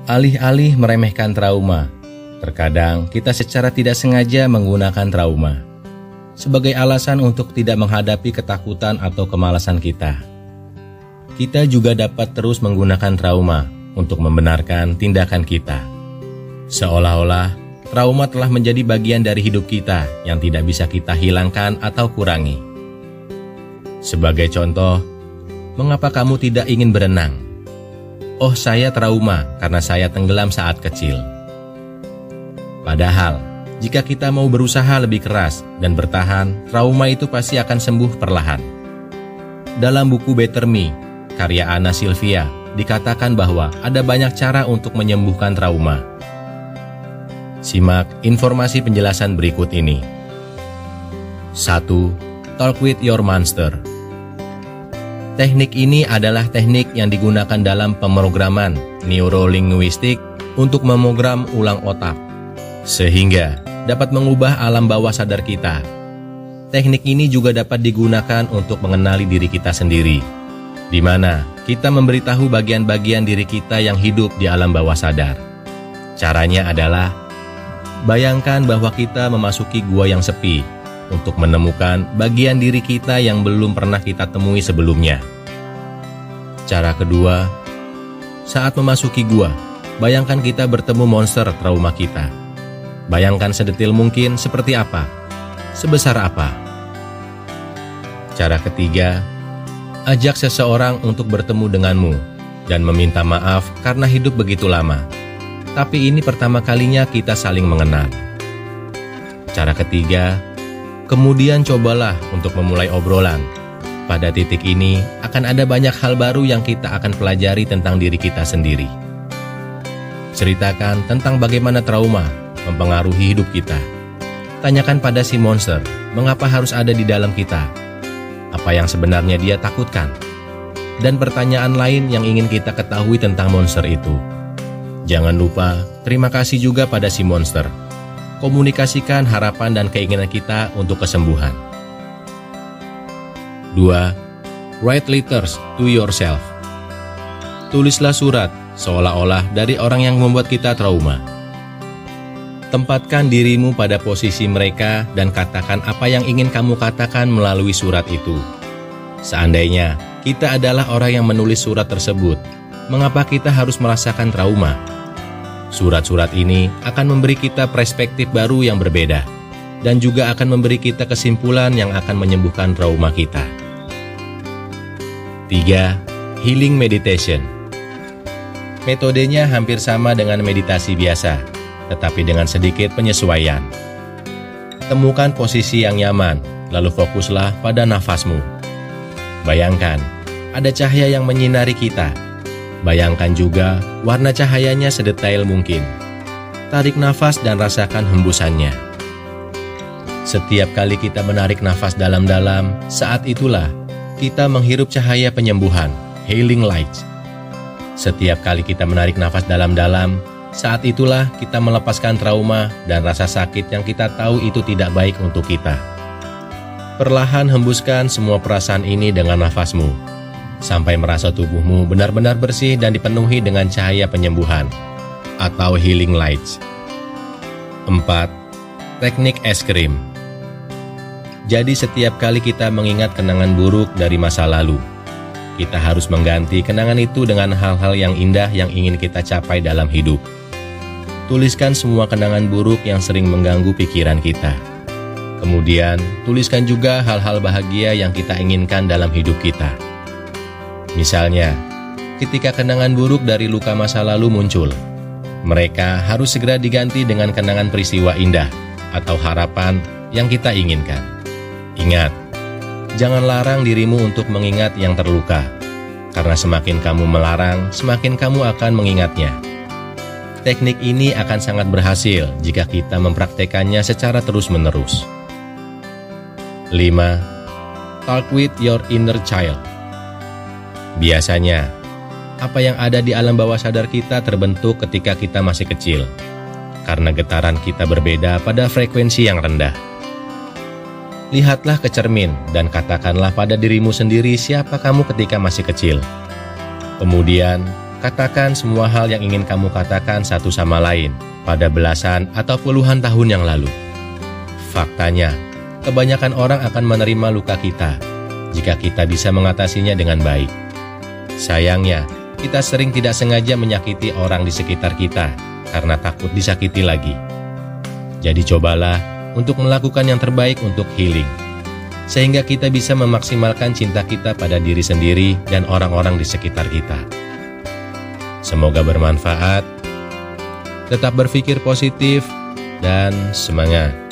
Alih-alih meremehkan trauma, terkadang kita secara tidak sengaja menggunakan trauma sebagai alasan untuk tidak menghadapi ketakutan atau kemalasan kita. Kita juga dapat terus menggunakan trauma untuk membenarkan tindakan kita. Seolah-olah trauma telah menjadi bagian dari hidup kita yang tidak bisa kita hilangkan atau kurangi. Sebagai contoh, mengapa kamu tidak ingin berenang? Oh, saya trauma karena saya tenggelam saat kecil. Padahal, jika kita mau berusaha lebih keras dan bertahan, trauma itu pasti akan sembuh perlahan. Dalam buku Better Me, karya Anna Sylvia, dikatakan bahwa ada banyak cara untuk menyembuhkan trauma. Simak informasi penjelasan berikut ini. 1. Talk with your monster. Teknik ini adalah teknik yang digunakan dalam pemrograman neurolinguistik untuk memogram ulang otak, sehingga dapat mengubah alam bawah sadar kita. Teknik ini juga dapat digunakan untuk mengenali diri kita sendiri, di mana kita memberitahu bagian-bagian diri kita yang hidup di alam bawah sadar. Caranya adalah, bayangkan bahwa kita memasuki gua yang sepi untuk menemukan bagian diri kita yang belum pernah kita temui sebelumnya. Cara kedua, saat memasuki gua, bayangkan kita bertemu monster trauma kita. Bayangkan sedetil mungkin seperti apa, sebesar apa. Cara ketiga, ajak seseorang untuk bertemu denganmu dan meminta maaf karena hidup begitu lama. Tapi ini pertama kalinya kita saling mengenal. Cara ketiga, kemudian cobalah untuk memulai obrolan. Pada titik ini akan ada banyak hal baru yang kita akan pelajari tentang diri kita sendiri. Ceritakan tentang bagaimana trauma mempengaruhi hidup kita. Tanyakan pada si monster, mengapa harus ada di dalam kita? Apa yang sebenarnya dia takutkan? Dan pertanyaan lain yang ingin kita ketahui tentang monster itu. Jangan lupa, terima kasih juga pada si monster. Komunikasikan harapan dan keinginan kita untuk kesembuhan. 2. Write letters to yourself. Tulislah surat seolah-olah dari orang yang membuat kita trauma. Tempatkan dirimu pada posisi mereka dan katakan apa yang ingin kamu katakan melalui surat itu. Seandainya kita adalah orang yang menulis surat tersebut, mengapa kita harus merasakan trauma? Surat-surat ini akan memberi kita perspektif baru yang berbeda, dan juga akan memberi kita kesimpulan yang akan menyembuhkan trauma kita. 3. Healing meditation. Metodenya hampir sama dengan meditasi biasa, tetapi dengan sedikit penyesuaian. Temukan posisi yang nyaman, lalu fokuslah pada nafasmu. Bayangkan, ada cahaya yang menyinari kita. Bayangkan juga warna cahayanya sedetail mungkin. Tarik nafas dan rasakan hembusannya. Setiap kali kita menarik nafas dalam-dalam, saat itulah kita menghirup cahaya penyembuhan, healing light. Setiap kali kita menarik nafas dalam-dalam, saat itulah kita melepaskan trauma dan rasa sakit yang kita tahu itu tidak baik untuk kita. Perlahan hembuskan semua perasaan ini dengan nafasmu, sampai merasa tubuhmu benar-benar bersih dan dipenuhi dengan cahaya penyembuhan, atau healing lights. 4. Teknik es krim. Jadi setiap kali kita mengingat kenangan buruk dari masa lalu, kita harus mengganti kenangan itu dengan hal-hal yang indah yang ingin kita capai dalam hidup. Tuliskan semua kenangan buruk yang sering mengganggu pikiran kita. Kemudian, tuliskan juga hal-hal bahagia yang kita inginkan dalam hidup kita. Misalnya, ketika kenangan buruk dari luka masa lalu muncul, mereka harus segera diganti dengan kenangan peristiwa indah atau harapan yang kita inginkan. Ingat, jangan larang dirimu untuk mengingat yang terluka, karena semakin kamu melarang, semakin kamu akan mengingatnya. Teknik ini akan sangat berhasil jika kita mempraktekannya secara terus-menerus. 5. Talk with your inner child. Biasanya, apa yang ada di alam bawah sadar kita terbentuk ketika kita masih kecil, karena getaran kita berbeda pada frekuensi yang rendah. Lihatlah ke cermin dan katakanlah pada dirimu sendiri siapa kamu ketika masih kecil. Kemudian, Katakan semua hal yang ingin kamu katakan satu sama lain pada belasan atau puluhan tahun yang lalu. Faktanya, kebanyakan orang akan menerima luka kita jika kita bisa mengatasinya dengan baik. Sayangnya, kita sering tidak sengaja menyakiti orang di sekitar kita karena takut disakiti lagi. Jadi cobalah untuk melakukan yang terbaik untuk healing, sehingga kita bisa memaksimalkan cinta kita pada diri sendiri dan orang-orang di sekitar kita. Semoga bermanfaat, tetap berpikir positif, dan semangat.